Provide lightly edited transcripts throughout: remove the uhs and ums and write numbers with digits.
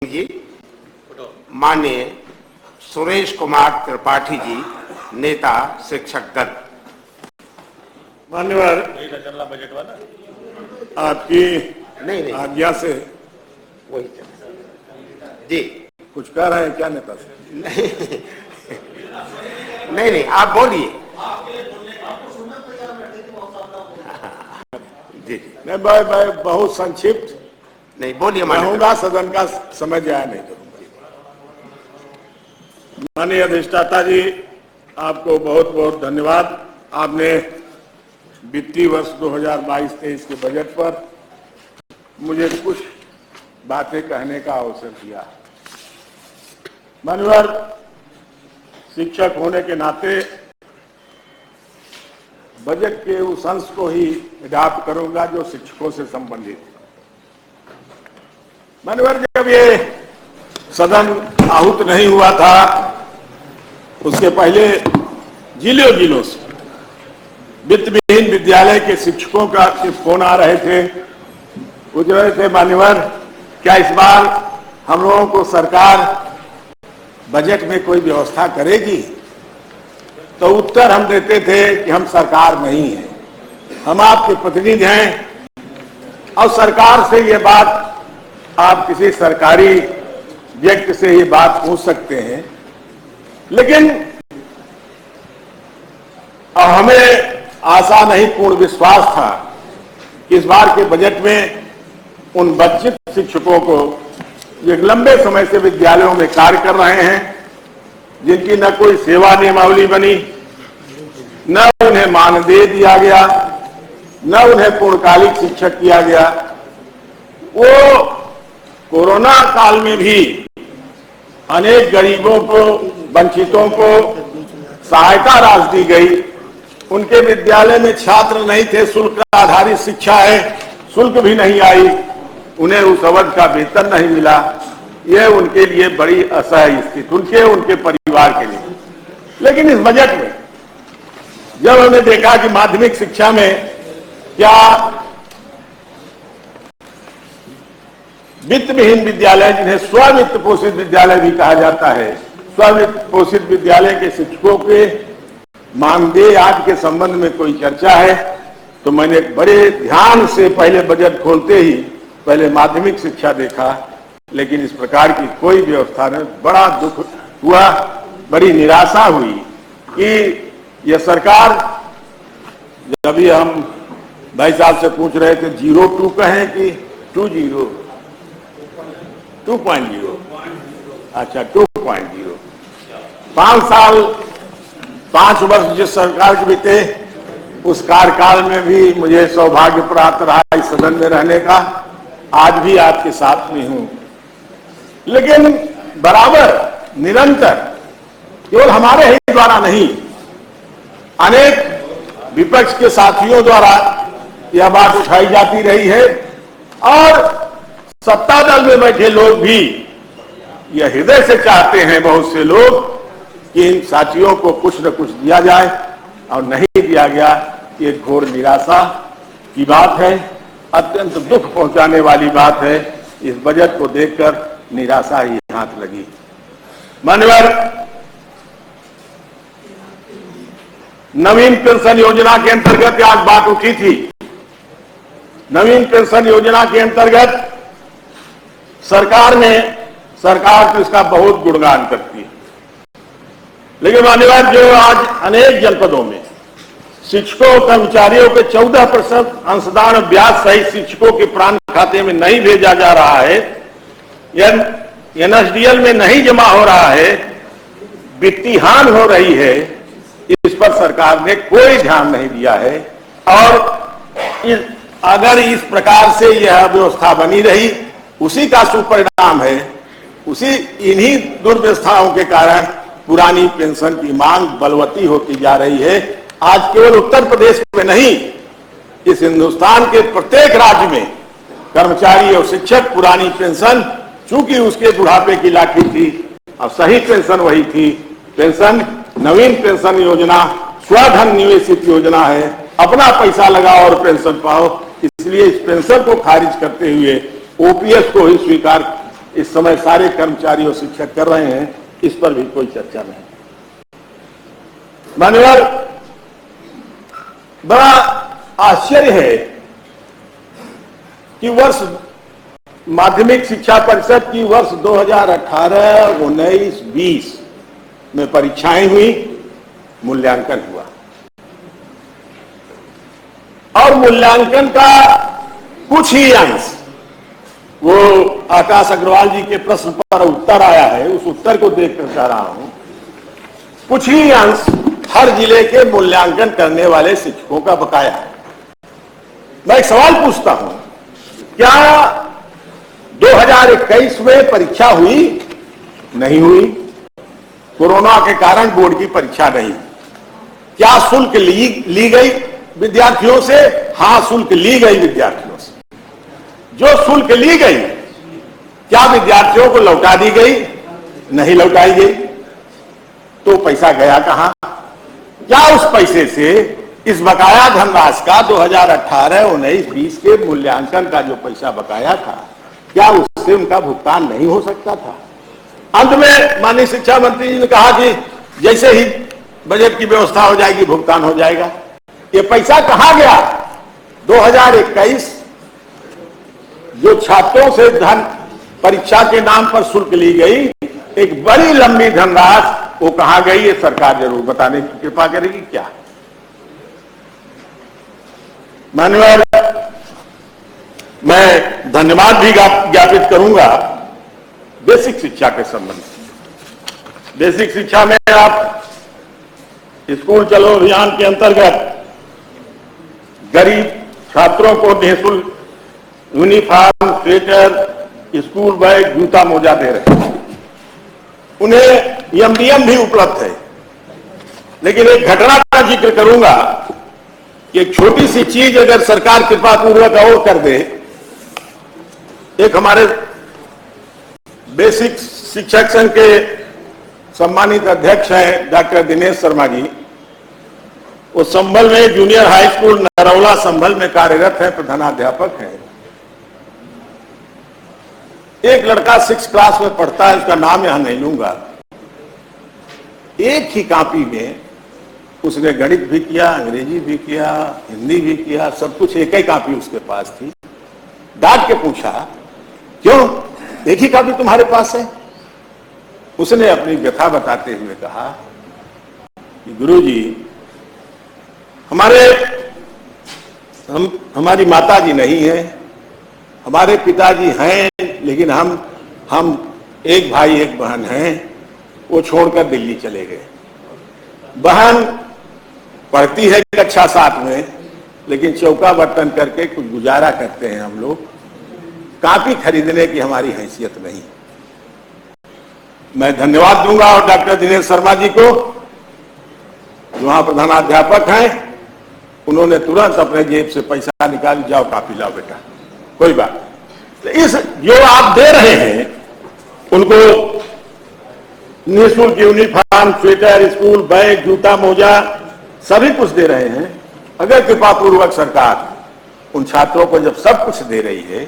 जी, माननीय सुरेश कुमार त्रिपाठी जी, नेता शिक्षक दल। मान्यवर, बजट वाला आपकी नहीं आज्ञा से वही जी कुछ कह रहे हैं क्या नेता से? नहीं आप बोलिए जी। नहीं भाई बहुत संक्षिप्त नहीं बोलिए। रहूंगा, सदन का समय जाया नहीं करूंगा। माननीय अधिष्ठाता जी, आपको बहुत बहुत धन्यवाद। आपने वित्तीय वर्ष 2022-23 के बजट पर मुझे कुछ बातें कहने का अवसर दिया। मान्यवर, शिक्षक होने के नाते बजट के उस अंश को ही अडॉप्ट करूंगा जो शिक्षकों से संबंधित है। मान्यवर, जब ये सदन आहूत नहीं हुआ था, उसके पहले जिलों से वित्त विहीन विद्यालय के शिक्षकों का फोन आ रहे थे, पूछ रहे थे मान्यवर क्या इस बार हम लोगों को सरकार बजट में कोई व्यवस्था करेगी? तो उत्तर हम देते थे कि हम सरकार नहीं है, हम आपके प्रतिनिधि हैं और सरकार से ये बात आप किसी सरकारी व्यक्ति से ये बात पूछ सकते हैं। लेकिन हमें आशा नहीं पूर्ण विश्वास था कि इस बार के बजट में उन वंचित शिक्षकों को जो लंबे समय से विद्यालयों में कार्य कर रहे हैं, जिनकी न कोई सेवा नियमावली बनी, न उन्हें मानदेय दिया गया, न उन्हें पूर्णकालिक शिक्षक किया गया, वो कोरोना काल में भी अनेक गरीबों को, वंचितों को सहायता राशि दी गई। उनके विद्यालय में छात्र नहीं थे, शुल्क आधारित शिक्षा है, शुल्क भी नहीं आई, उन्हें उस अवधि का वेतन नहीं मिला। यह उनके लिए बड़ी असहाय स्थिति, उनके परिवार के लिए। लेकिन इस बजट में जब हमने देखा कि माध्यमिक शिक्षा में क्या वित्त विहीन विद्यालय, जिन्हें स्ववित्त पोषित विद्यालय भी कहा जाता है, स्ववित्त पोषित विद्यालय के शिक्षकों के मानदेय आदि के संबंध में कोई चर्चा है, तो मैंने बड़े ध्यान से पहले बजट खोलते ही पहले माध्यमिक शिक्षा देखा, लेकिन इस प्रकार की कोई व्यवस्था नहीं। बड़ा दुख हुआ, बड़ी निराशा हुई कि यह सरकार, जब भी हम भाई साहब से पूछ रहे थे 02 कहें कि 2.0, अच्छा 2.0, 5 साल 5 वर्ष जिस सरकार के बीते, उस कार्यकाल में भी मुझे सौभाग्य प्राप्त रहा इस सदन में रहने का। आज भी आपके साथ में हूं, लेकिन बराबर निरंतर केवल हमारे ही द्वारा नहीं, अनेक विपक्ष के साथियों द्वारा यह बात उठाई जाती रही है और सत्ता दल में बैठे लोग भी यह हृदय से चाहते हैं, बहुत से लोग, कि इन साथियों को कुछ न कुछ दिया जाए, और नहीं दिया गया। ये घोर निराशा की बात है, अत्यंत दुख पहुंचाने वाली बात है। इस बजट को देखकर निराशा ही हाथ लगी। मान्यवर, नवीन पेंशन योजना के अंतर्गत आज बात उठी थी। नवीन पेंशन योजना के अंतर्गत सरकार तो इसका बहुत गुणगान करती है, लेकिन मान्यवर, जो आज अनेक जनपदों में शिक्षकों कर्मचारियों के 14% अंशदान ब्याज सहित शिक्षकों के प्राण खाते में नहीं भेजा जा रहा है, एनएसडीएल में नहीं जमा हो रहा है, वित्तीय हानि हो रही है, इस पर सरकार ने कोई ध्यान नहीं दिया है। और अगर इस प्रकार से यह व्यवस्था बनी रही, उसी का सुपरिणाम है, इन्हीं दुर्व्यवस्थाओं के कारण पुरानी पेंशन की मांग बलवती होती जा रही है। आज केवल उत्तर प्रदेश में नहीं, इस हिंदुस्तान के प्रत्येक राज्य में कर्मचारी और शिक्षक पुरानी पेंशन, चूंकि उसके बुढ़ापे की लाठी थी और सही पेंशन वही थी। पेंशन, नवीन पेंशन योजना स्वधन निवेशित योजना है, अपना पैसा लगाओ और पेंशन पाओ। इसलिए इस पेंशन को खारिज करते हुए ओपीएस को ही स्वीकार इस समय सारे कर्मचारी और शिक्षक कर रहे हैं, इस पर भी कोई चर्चा नहीं। मान्यवर, बड़ा आश्चर्य है कि वर्ष माध्यमिक शिक्षा परिषद की वर्ष 2018, 19, 20 में परीक्षाएं हुई, मूल्यांकन हुआ और मूल्यांकन का कुछ ही अंश, वो आकाश अग्रवाल जी के प्रश्न पर उत्तर आया है, उस उत्तर को देखकर कह रहा हूं, कुछ ही अंश हर जिले के मूल्यांकन करने वाले शिक्षकों का बकाया है। मैं एक सवाल पूछता हूं, क्या 2021 में परीक्षा हुई? नहीं हुई, कोरोना के कारण बोर्ड की परीक्षा नहीं। क्या शुल्क ली गई विद्यार्थियों से? हां, शुल्क ली गई विद्यार्थियों से। जो शुल्क ली गई, क्या विद्यार्थियों को लौटा दी गई? नहीं लौटाई गई। तो पैसा गया कहां? क्या उस पैसे से इस बकाया धनराशि का 2018, 19, 20 के मूल्यांकन का जो पैसा बकाया था, क्या उससे उनका भुगतान नहीं हो सकता था? अंत में माननीय शिक्षा मंत्री जी ने कहा कि जैसे ही बजट की व्यवस्था हो जाएगी भुगतान हो जाएगा। ये पैसा कहां गया? 2021 जो छात्रों से धन परीक्षा के नाम पर शुल्क ली गई, एक बड़ी लंबी धनराशि, वो कहां गई? ये सरकार जरूर बताने की कृपा करेगी। क्या मान्यवर, मैं धन्यवाद भी ज्ञापित करूंगा बेसिक शिक्षा के संबंध में। बेसिक शिक्षा में आप स्कूल चलो अभियान के अंतर्गत गरीब छात्रों को निःशुल्क यूनिफॉर्म, स्वेटर, स्कूल बैग, जूता, मोजा दे रहे हैं। उन्हें एमडीएम भी उपलब्ध है। लेकिन एक घटना का जिक्र करूंगा कि एक छोटी सी चीज अगर सरकार कृपा पूर्वक और कर दे। एक हमारे बेसिक शिक्षक संघ के सम्मानित अध्यक्ष हैं डॉक्टर दिनेश शर्मा जी, वो संभल में जूनियर हाई स्कूल नरौला संभल में कार्यरत है, प्रधानाध्यापक हैं। एक लड़का 6 क्लास में पढ़ता है, उसका नाम यहां नहीं लूंगा। एक ही कॉपी में उसने गणित भी किया, अंग्रेजी भी किया, हिंदी भी किया, सब कुछ एक ही कॉपी उसके पास थी। डांट के पूछा, क्यों एक ही कॉपी तुम्हारे पास है? उसने अपनी व्यथा बताते हुए कहा कि गुरुजी, हमारी माता जी नहीं है, हमारे पिताजी हैं, लेकिन हम एक भाई एक बहन हैं, वो छोड़कर दिल्ली चले गए। बहन पढ़ती है कक्षा 7 में, लेकिन चौका बर्तन करके कुछ गुजारा करते हैं हम लोग। कॉपी खरीदने की हमारी हैसियत नहीं। मैं धन्यवाद दूंगा और डॉक्टर दिनेश शर्मा जी को, जो वहां प्रधानाध्यापक हैं, उन्होंने तुरंत अपने जेब से पैसा निकाल, जाओ कॉपी लाओ बेटा, कोई बात नहीं। इस जो आप दे रहे हैं उनको निःशुल्क यूनिफॉर्म, स्वेटर, स्कूल बैग, जूता, मोजा सभी कुछ दे रहे हैं। अगर कृपा पूर्वक सरकार उन छात्रों को जब सब कुछ दे रही है,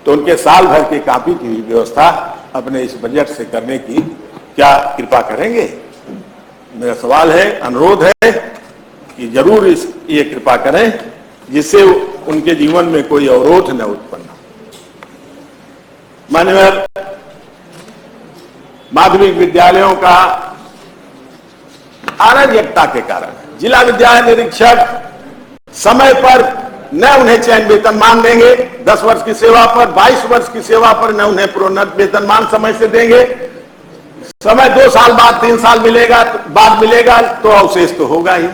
तो उनके साल भर की कॉपी की व्यवस्था अपने इस बजट से करने की क्या कृपा करेंगे? मेरा सवाल है, अनुरोध है कि जरूर ये कृपा करें, जिससे उनके जीवन में कोई अवरोध न उत्पन्न हो। मान्यवर, माध्यमिक विद्यालयों का अराजकता के कारण जिला विद्यालय निरीक्षक समय पर न उन्हें चयन वेतनमान देंगे, 10 वर्ष की सेवा पर, 22 वर्ष की सेवा पर न उन्हें प्रोन्नत वेतनमान समय से देंगे। समय 2 साल बाद, 3 साल बाद मिलेगा तो अवशेष तो होगा ही।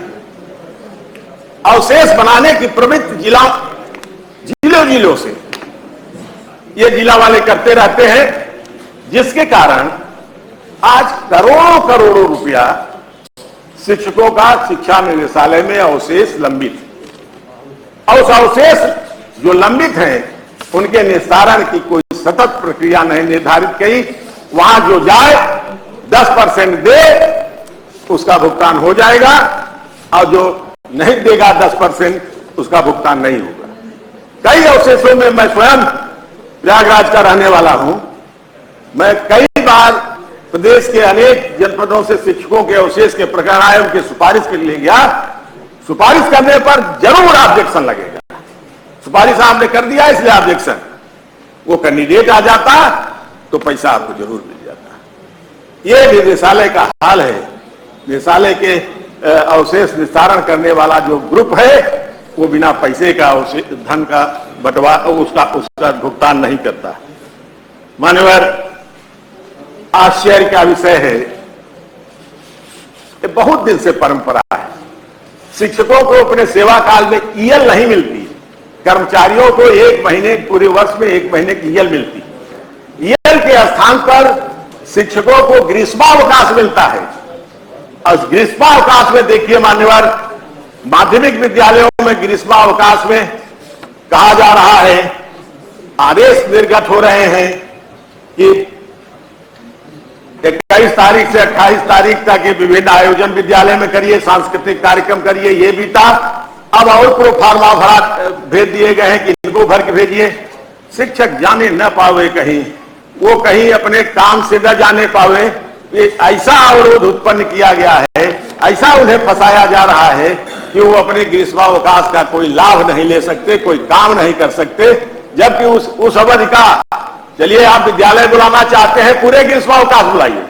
अवशेष बनाने की प्रवृत्ति जिलों से ये जिला वाले करते रहते हैं, जिसके कारण आज करोड़ों रुपया शिक्षकों का शिक्षा निदेशालय में अवशेष लंबित है। और उस अवशेष जो लंबित हैं, उनके निस्तारण की कोई सतत प्रक्रिया नहीं निर्धारित की। वहां जो जाए 10% दे, उसका भुगतान हो जाएगा, और जो नहीं देगा 10%, उसका भुगतान नहीं होगा। कई अवशेषों में, मैं स्वयं प्रयागराज का रहने वाला हूं, मैं कई बार प्रदेश के अनेक जनपदों से शिक्षकों के अवशेष के प्रकरण आए, उनकी सुपारिश के लिए गया। सुपारिश करने पर जरूर ऑब्जेक्शन लगेगा। सुपारिश आपने कर दिया इसलिए ऑब्जेक्शन, वो कैंडिडेट आ जाता तो पैसा आपको जरूर मिल जाता। ये निदेशालय का हाल है। निदेशालय के अवशेष निस्तारण करने वाला जो ग्रुप है वो बिना पैसे का धन का बंटवा उसका भुगतान नहीं करता। मान्यवर, आश्चर्य का विषय है, ये बहुत दिन से परंपरा है, शिक्षकों को अपने सेवा काल में ईएल नहीं मिलती, कर्मचारियों को एक महीने पूरे वर्ष में 1 महीने की ईएल मिलती। ईएल के स्थान पर शिक्षकों को ग्रीष्मावकाश मिलता है। और ग्रीष्मावकाश में देखिए मान्यवर, माध्यमिक विद्यालयों में ग्रीष्मावकाश में कहा जा रहा है, आदेश निर्गत हो रहे हैं कि 21 तारीख से 28 तारीख तक ये विभिन्न आयोजन विद्यालय में करिए, सांस्कृतिक कार्यक्रम करिए। ये भी था, अब और प्रो फार्मा भरा भेज दिए गए हैं कि इनको भर के भेजिए। शिक्षक जाने न पावे कहीं, वो कहीं अपने काम से न जाने पावे। ये ऐसा अवरोध उत्पन्न किया गया है, ऐसा उन्हें फंसाया जा रहा है कि वो अपने ग्रीष्मावकाश का कोई लाभ नहीं ले सकते, कोई काम नहीं कर सकते। जबकि उस अवधि का, चलिए आप विद्यालय बुलाना चाहते हैं, पूरे ग्रीष्मावकाश बुलाइए,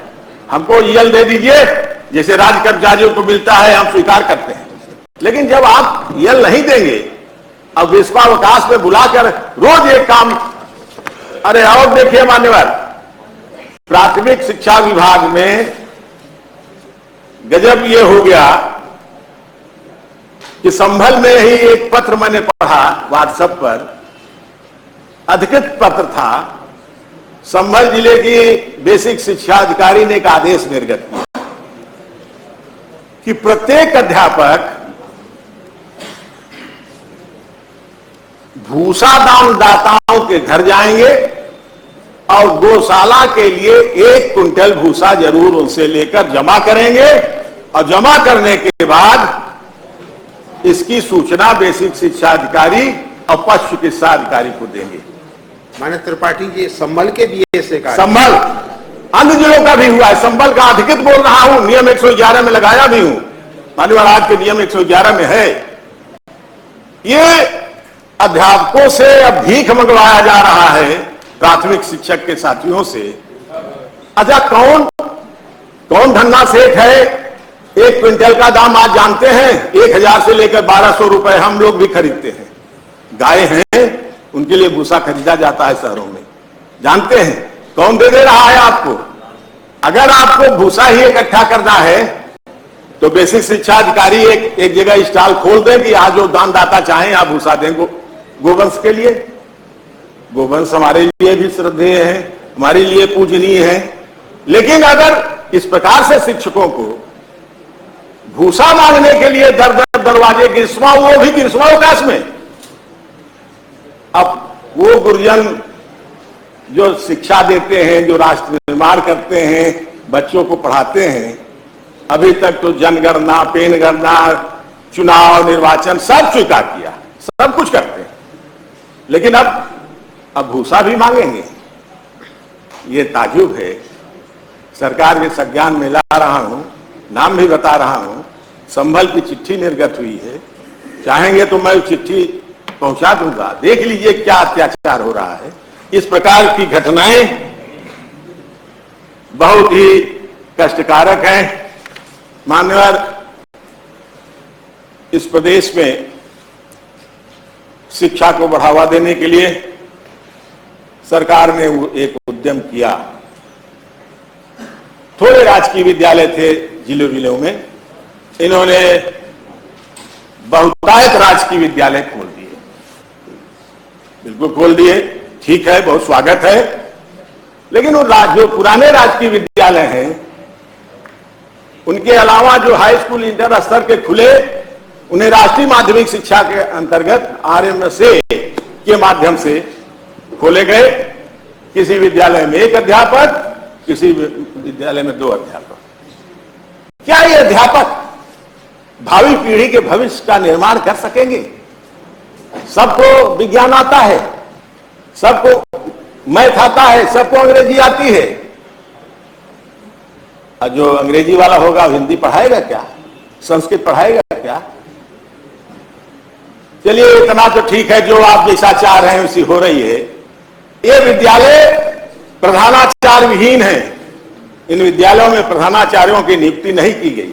हमको ईएल दे दीजिए, जैसे राज्य कर्मचारियों को मिलता है, हम स्वीकार करते हैं। लेकिन जब आप ईएल नहीं देंगे, अब ग्रीष्मावकाश में बुलाकर रोज एक काम, अरे और देखिए मान्यवर, प्राथमिक शिक्षा विभाग में गजब ये हो गया कि संभल में ही एक पत्र मैंने पढ़ा व्हाट्सएप पर, अधिकृत पत्र था। संभल जिले की बेसिक शिक्षा अधिकारी ने एक आदेश निर्गत किया कि प्रत्येक अध्यापक भूसा दानदाताओं के घर जाएंगे और गौशाला के लिए 1 कुंटल भूसा जरूर उनसे लेकर जमा करेंगे, और जमा करने के बाद इसकी सूचना बेसिक शिक्षा अधिकारी और पशु चिकित्सा अधिकारी को देंगे। माननीय त्रिपाठी जी, संभल के भी ऐसे कार्य, संभल अन्य जिलों का भी हुआ है। संभल का अधिकृत बोल रहा हूं, नियम 111 में लगाया भी हूं, मान्यवर आज के नियम 111 में है। ये अध्यापकों से अब भीख मंगवाया जा रहा है, प्राथमिक शिक्षक के साथियों से। अच्छा, कौन धन्ना सेठ है? 1 क्विंटल का दाम आज जानते हैं, 1000 से लेकर 1200 रुपए हम लोग भी खरीदते हैं। गाय हैं, उनके लिए भूसा खरीदा जाता है शहरों में, जानते हैं कौन दे रहा है आपको? अगर आपको भूसा ही इकट्ठा करना है तो बेसिक शिक्षा अधिकारी एक जगह स्टॉल खोल दें कि आज जो दानदाता चाहें आप भूसा दें गोवंश के लिए। गोवंश हमारे लिए भी श्रद्धेय है, हमारे लिए पूजनीय है। लेकिन अगर इस प्रकार से शिक्षकों को भूसा मांगने के लिए दर दर दरवाजे वो भी ग्रीष्मावकाश में, अब वो गुरुजन जो शिक्षा देते हैं, जो राष्ट्र निर्माण करते हैं, बच्चों को पढ़ाते हैं, अभी तक तो जनगणना, पेनगणना, चुनाव, निर्वाचन सब स्वीकार किया, सब कुछ करते हैं, लेकिन अब भूसा भी मांगेंगे। ये ताजुब है। सरकार के संज्ञान में ला रहा हूं, नाम भी बता रहा हूं। संभल की चिट्ठी निर्गत हुई है, चाहेंगे तो मैं चिट्ठी पहुंचा दूंगा। देख लीजिए क्या अत्याचार हो रहा है। इस प्रकार की घटनाएं बहुत ही कष्टकारक हैं। मान्यवर, इस प्रदेश में शिक्षा को बढ़ावा देने के लिए सरकार ने एक उद्यम किया। थोड़े राजकीय विद्यालय थे जिलों में, इन्होंने बहुतायत राजकीय विद्यालय खोल दिए। बिल्कुल खोल दिए, ठीक है, बहुत स्वागत है। लेकिन वो जो पुराने राजकीय विद्यालय हैं, उनके अलावा जो हाई स्कूल इंटर स्तर के खुले, उन्हें राष्ट्रीय माध्यमिक शिक्षा के अंतर्गत RMSA के माध्यम से खोले गए। किसी विद्यालय में 1 अध्यापक, किसी विद्यालय में 2 अध्यापक। क्या ये अध्यापक भावी पीढ़ी के भविष्य का निर्माण कर सकेंगे? सबको विज्ञान आता है, सबको मैथ आता है, सबको अंग्रेजी आती है। और जो अंग्रेजी वाला होगा हिंदी पढ़ाएगा क्या, संस्कृत पढ़ाएगा क्या? चलिए इतना तो ठीक है, जो आप जैसा चाह रहे हैं उसी हो रही है। ये विद्यालय प्रधानाचार्य विहीन है। इन विद्यालयों में प्रधानाचार्यों की नियुक्ति नहीं की गई।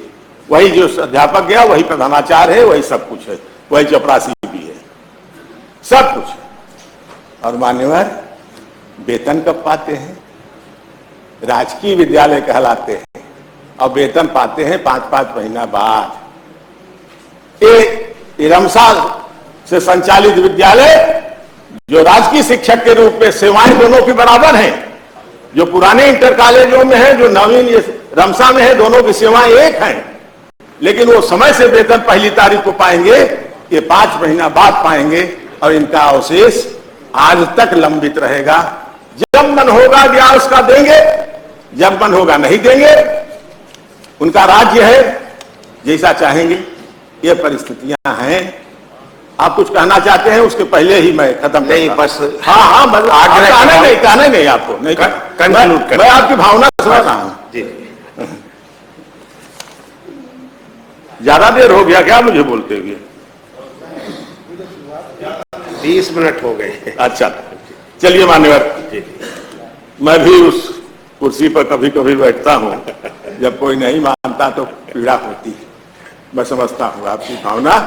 वही जो अध्यापक गया वही प्रधानाचार्य है, वही सब कुछ है, वही चपरासी भी है, सब कुछ। और मान्यवर वेतन कब पाते हैं? राजकीय विद्यालय कहलाते हैं और वेतन पाते हैं 5-5 महीना बाद। ये रमसा से संचालित विद्यालय जो राजकीय शिक्षक के रूप में सेवाएं दोनों की बराबर हैं, जो पुराने इंटर कॉलेजों में है, जो नवीन रमसा में है, दोनों की सेवाएं एक हैं, लेकिन वो समय से वेतन पहली तारीख को पाएंगे, ये 5 महीना बाद पाएंगे और इनका अवशेष आज तक लंबित रहेगा। जब मन होगा ज्ञान उसका देंगे, जब मन होगा नहीं देंगे। उनका राज्य है, जैसा चाहेंगे। ये परिस्थितियां हैं। आप कुछ कहना चाहते हैं? उसके पहले ही मैं खत्म नहीं, बस हाँ बस कहना नहीं आपको नहीं, मैं आपकी भावना समझ रहा हूं जी। ज्यादा देर हो गया क्या मुझे बोलते हुए? 20 मिनट हो गए। अच्छा चलिए मान्यवर, मैं भी उस कुर्सी पर कभी कभी बैठता हूं, जब कोई नहीं मानता तो पीड़ा होती है। मैं समझता हूं आपकी भावना,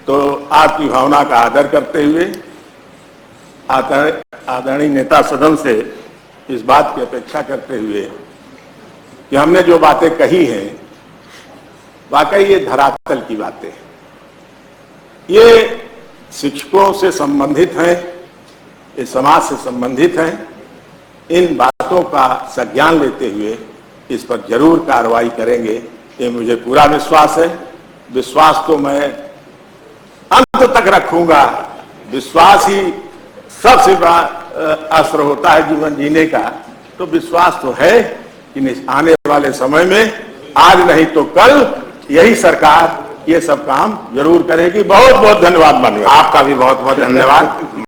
तो आपकी भावना का आदर करते हुए आदरणीय नेता सदन से इस बात की अपेक्षा करते हुए कि हमने जो बातें कही हैं वाकई ये धरातल की बातें हैं, ये शिक्षकों से संबंधित हैं, ये समाज से संबंधित हैं। इन बातों का संज्ञान लेते हुए इस पर जरूर कार्रवाई करेंगे, ये मुझे पूरा विश्वास है। विश्वास तो मैं अंत तक रखूंगा। विश्वास ही सबसे बड़ा अस्त्र होता है जीवन जीने का। तो विश्वास तो है कि आने वाले समय में आज नहीं तो कल यही सरकार ये सब काम जरूर करेगी। बहुत बहुत धन्यवाद माननीय। आपका भी बहुत बहुत धन्यवाद।